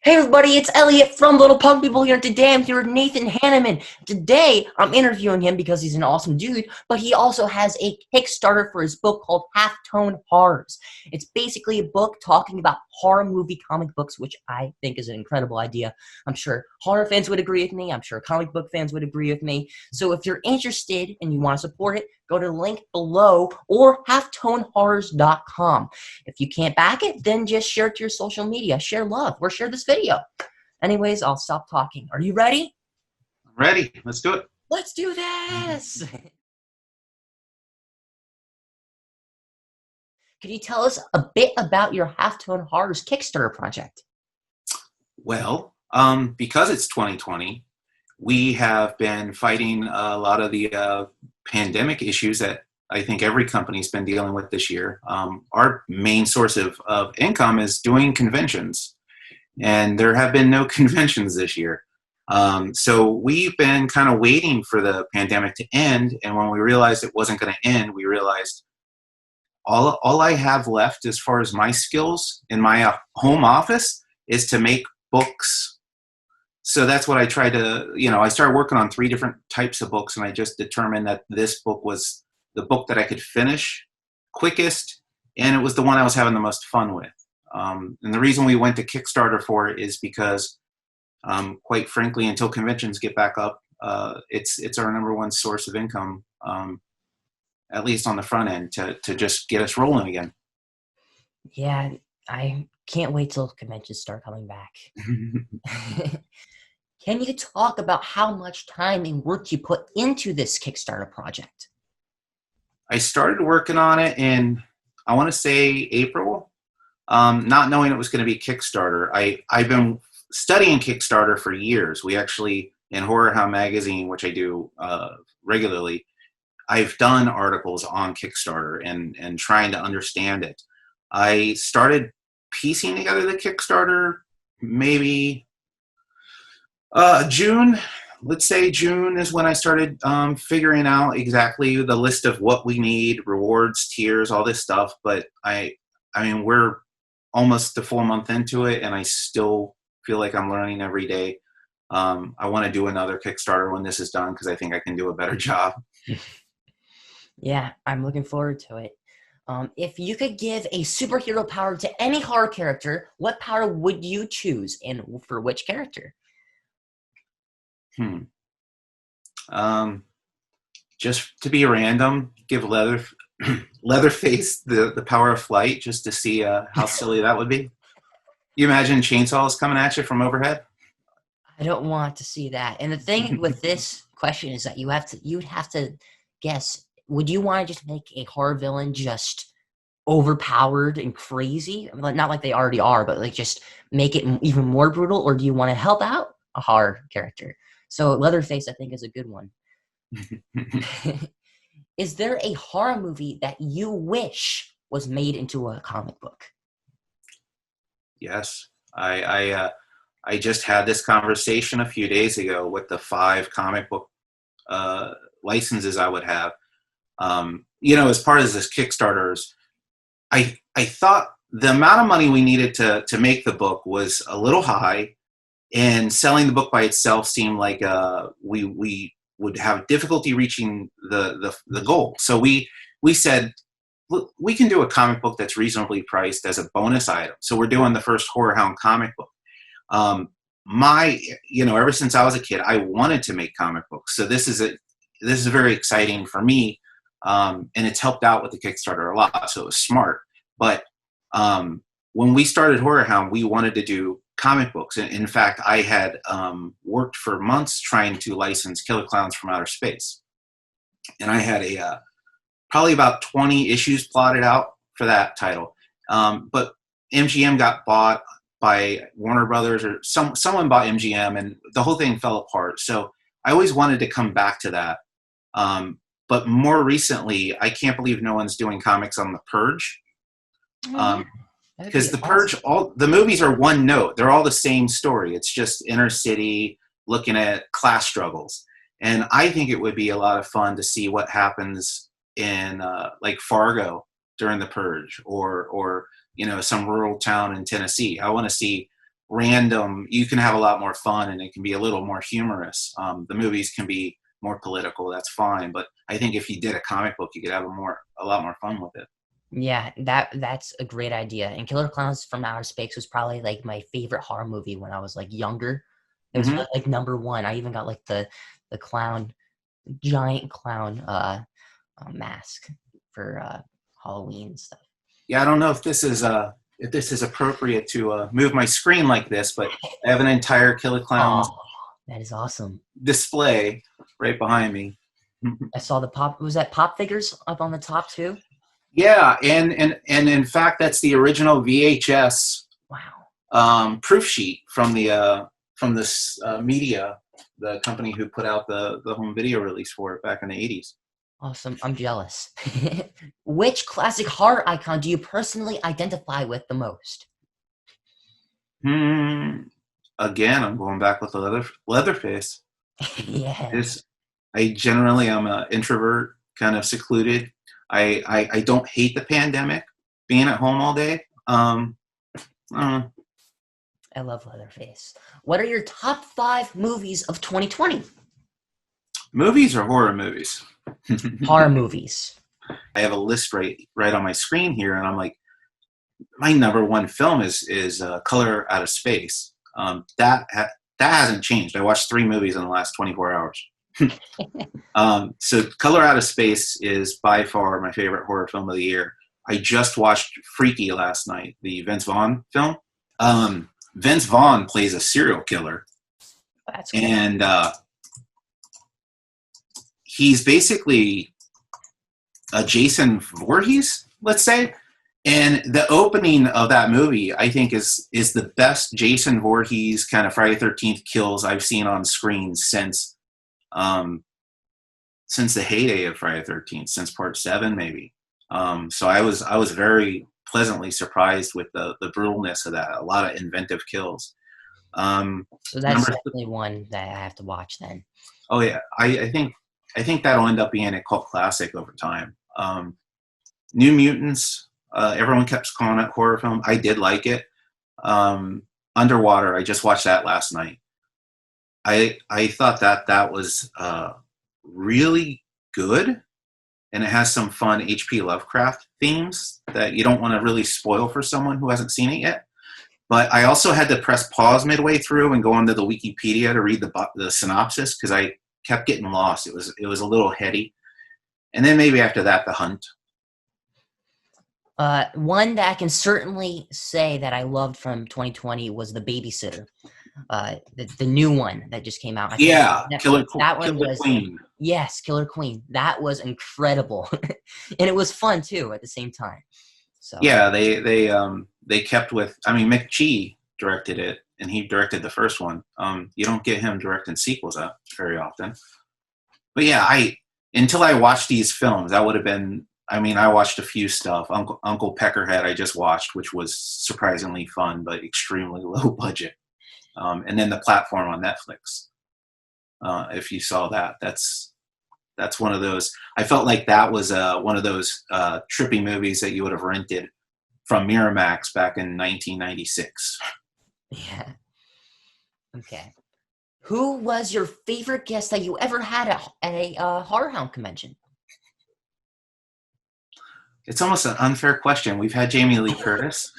Hey everybody, it's Elliot from Little Punk People here. Today I'm here with Nathan Hanneman. Today I'm interviewing him because he's an awesome dude, but he also has a Kickstarter for his book called Halftone Horrors. It's basically a book talking about horror movie comic books, which I think is an incredible idea. I'm sure horror fans would agree with me. I'm sure comic book fans would agree with me. So if you're interested and you want to support it, go to the link below or halftonehorrors.com. If you can't back it, then just share it to your social media. Share love or share this video. Anyways, I'll stop talking. Are you ready? Ready. Let's do it. Let's do this! Could you tell us a bit about your Halftone Horrors Kickstarter project? Well, because it's 2020, we have been fighting a lot of the pandemic issues that I think every company's been dealing with this year. Our main source of income is doing conventions, and there have been no conventions this year. So we've been kind of waiting for the pandemic to end, and when we realized it wasn't going to end, we realized all I have left as far as my skills in my home office is to make books. So that's what I tried to, I started working on 3 different types of books, and I just determined that this book was the book that I could finish quickest, and it was the one I was having the most fun with. And the reason we went to Kickstarter for it is because, quite frankly, until conventions get back up, it's our number one source of income, at least on the front end, to just get us rolling again. Yeah, I can't wait till conventions start coming back. Can you talk about how much time and work you put into this Kickstarter project? I started working on it in, I want to say, April, not knowing it was going to be Kickstarter. I've been studying Kickstarter for years. We actually, in Horrorhound magazine, which I do regularly, I've done articles on Kickstarter and trying to understand it. I started piecing together the Kickstarter maybe June. Let's say June is when I started figuring out exactly the list of what we need, rewards, tiers, all this stuff. But I mean, we're almost a full month into it, and I still feel like I'm learning every day. I want to do another Kickstarter when this is done because I think I can do a better job. Yeah, I'm looking forward to it. If you could give a superhero power to any horror character, what power would you choose and for which character? Just to be random, give Leatherface the power of flight just to see how silly that would be. You imagine chainsaws coming at you from overhead? I don't want to see that. And the thing with this question is that you'd have to guess, would you want to just make a horror villain just overpowered and crazy? Not like they already are, but like just make it even more brutal, or do you want to help out a horror character? So Leatherface, I think, is a good one. Is there a horror movie that you wish was made into a comic book? Yes. I just had this conversation a few days ago with the 5 comic book licenses I would have. As part of this Kickstarters, I thought the amount of money we needed to make the book was a little high, and selling the book by itself seemed like we would have difficulty reaching the goal. So we said, look, we can do a comic book that's reasonably priced as a bonus item. So we're doing the first Horrorhound comic book. Ever since I was a kid, I wanted to make comic books. So this is very exciting for me. And it's helped out with the Kickstarter a lot. So it was smart. But when we started Horrorhound, we wanted to do comic books. In fact, I had worked for months trying to license Killer Clowns from Outer Space. And I had probably about 20 issues plotted out for that title. But MGM got bought by Warner Brothers, or someone bought MGM, and the whole thing fell apart. So I always wanted to come back to that. But more recently, I can't believe no one's doing comics on The Purge. Because The Purge, all the movies are one note. They're all the same story. It's just inner city looking at class struggles. And I think it would be a lot of fun to see what happens in like Fargo during The Purge, or some rural town in Tennessee. I want to see random. You can have a lot more fun, and it can be a little more humorous. The movies can be more political. That's fine, but I think if you did a comic book, you could have a lot more fun with it. Yeah, that's a great idea. And Killer Clowns from Outer Space was probably like my favorite horror movie when I was like younger. It was Hmm. like number one. I even got like the clown, giant clown mask for Halloween and stuff. Yeah, I don't know if this is appropriate to move my screen like this, but I have an entire Killer Clowns Oh, that is awesome. display right behind me. I saw the pop. Was that pop figures up on the top too? Yeah, and in fact, that's the original VHS Wow. proof sheet from this media, the company who put out the home video release for it back in the 80s. Awesome. I'm jealous. Which classic horror icon do you personally identify with the most? Again, I'm going back with the Leatherface. Yeah. This, I generally am an introvert, kind of secluded. I don't hate the pandemic, being at home all day. Uh, I love Leatherface. What are your top 5 movies of 2020? Movies or horror movies? Horror movies. I have a list right on my screen here, and I'm like, my number one film is Color Out of Space. That hasn't changed. I watched 3 movies in the last 24 hours. So Color Out of Space is by far my favorite horror film of the year. I just watched Freaky last night, the Vince Vaughn film. Vince Vaughn plays a serial killer. That's cool. And he's basically a Jason Voorhees, let's say. And the opening of that movie, I think, is the best Jason Voorhees kind of Friday 13th kills I've seen on screen since the heyday of Friday 13th, since Part 7 maybe. So I was very pleasantly surprised with the brutalness of that. A lot of inventive kills. So that's definitely one that I have to watch then. Oh yeah, I think that'll end up being a cult classic over time. New Mutants. Everyone kept calling it horror film. I did like it. Underwater. I just watched that last night. I thought that was really good, and it has some fun H.P. Lovecraft themes that you don't want to really spoil for someone who hasn't seen it yet. But I also had to press pause midway through and go onto the Wikipedia to read the synopsis because I kept getting lost. It was a little heady. And then maybe after that, The Hunt. One that I can certainly say that I loved from 2020 was The Babysitter. The new one that just came out. Yeah, Killer Queen. Yes, Killer Queen. That was incredible, and it was fun too at the same time. So yeah, they kept with. I mean, McGee directed it, and he directed the first one. You don't get him directing sequels up very often. But yeah, until I watched these films, that would have been. I mean, I watched a few stuff. Uncle Peckerhead I just watched, which was surprisingly fun, but extremely low budget. And then The Platform on Netflix. If you saw that, that's one of those. I felt like that was one of those trippy movies that you would have rented from Miramax back in 1996. Yeah. Okay. Who was your favorite guest that you ever had at a Horrorhound convention? It's almost an unfair question. We've had Jamie Lee Curtis.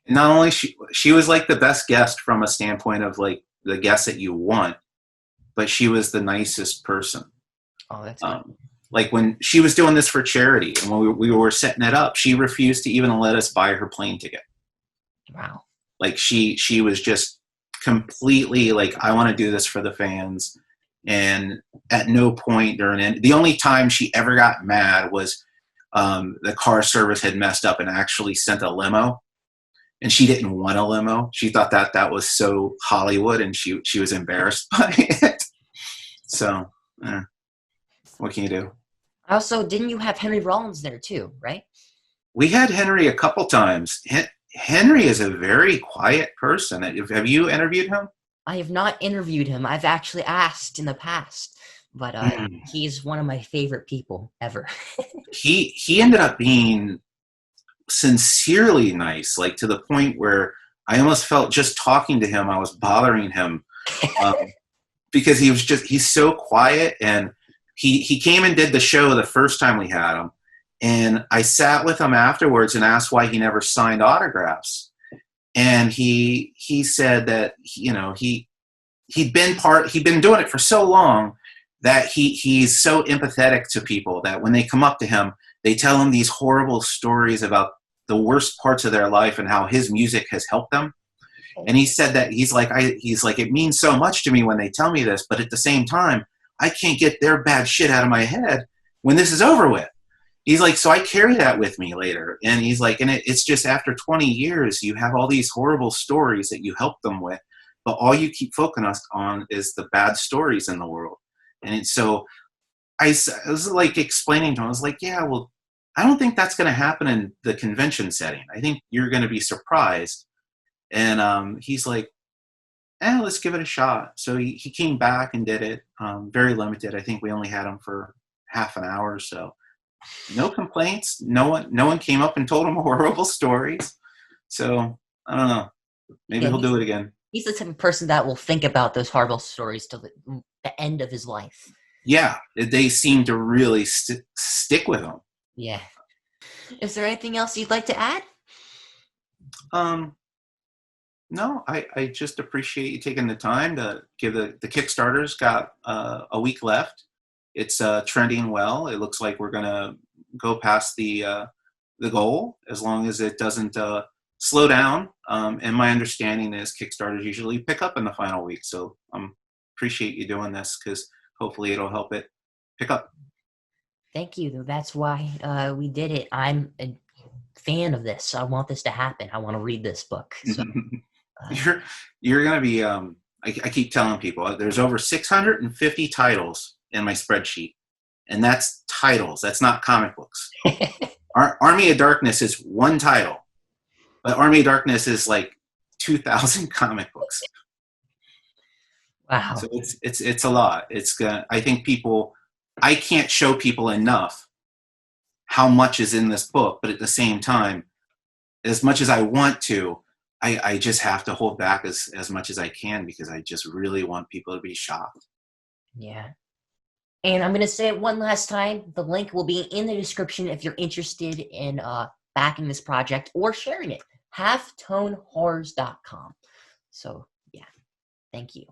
Not only she was like the best guest from a standpoint of like the guest that you want, but she was the nicest person. Oh, that's good. Like when she was doing this for charity and when we were setting it up, she refused to even let us buy her plane ticket. Wow. Like she was just completely like, I want to do this for the fans. And at no point the only time she ever got mad was the car service had messed up and actually sent a limo. And she didn't want a limo. She thought that was so Hollywood, and she was embarrassed by it. So, what can you do? Also, didn't you have Henry Rollins there too, right? We had Henry a couple times. Henry is a very quiet person. Have you interviewed him? I have not interviewed him. I've actually asked in the past, but he's one of my favorite people ever. He ended up being sincerely nice, like to the point where I almost felt just talking to him, I was bothering him, because he's so quiet. And he came and did the show the first time we had him. And I sat with him afterwards and asked why he never signed autographs. And he said that, he'd been doing it for so long that he's so empathetic to people that when they come up to him, they tell him these horrible stories about the worst parts of their life and how his music has helped them. And he said that he's like, it means so much to me when they tell me this, but at the same time, I can't get their bad shit out of my head when this is over with. He's like, so I carry that with me later. And he's like, and it's just after 20 years, you have all these horrible stories that you help them with, but all you keep focused on is the bad stories in the world. And so I was like explaining to him, I was like, yeah, well, I don't think that's going to happen in the convention setting. I think you're going to be surprised. And he's like, let's give it a shot. So he came back and did it. Very limited. I think we only had him for half an hour or so. No complaints. No one came up and told him horrible stories. So I don't know. Maybe he'll do it again. He's the type of person that will think about those horrible stories till the end of his life. Yeah, they seem to really stick with him. Yeah. Is there anything else you'd like to add? No, I just appreciate you taking the time to give the Kickstarter's got a week left. It's trending well. It looks like we're gonna go past the goal as long as it doesn't slow down. And my understanding is Kickstarters usually pick up in the final week. So appreciate you doing this because hopefully it'll help it pick up. Thank you. That's why we did it. I'm a fan of this. I want this to happen. I want to read this book. So, you're gonna be. I keep telling people there's over 650 titles in my spreadsheet, and that's titles. That's not comic books. Army of Darkness is one title, but Army of Darkness is like 2,000 comic books. Wow. So it's a lot. I think I can't show people enough how much is in this book, but at the same time, as much as I want to, I just have to hold back as much as I can because I just really want people to be shocked. Yeah. And I'm going to say it one last time. The link will be in the description if you're interested in backing this project or sharing it. halftonehorrors.com. So, yeah. Thank you.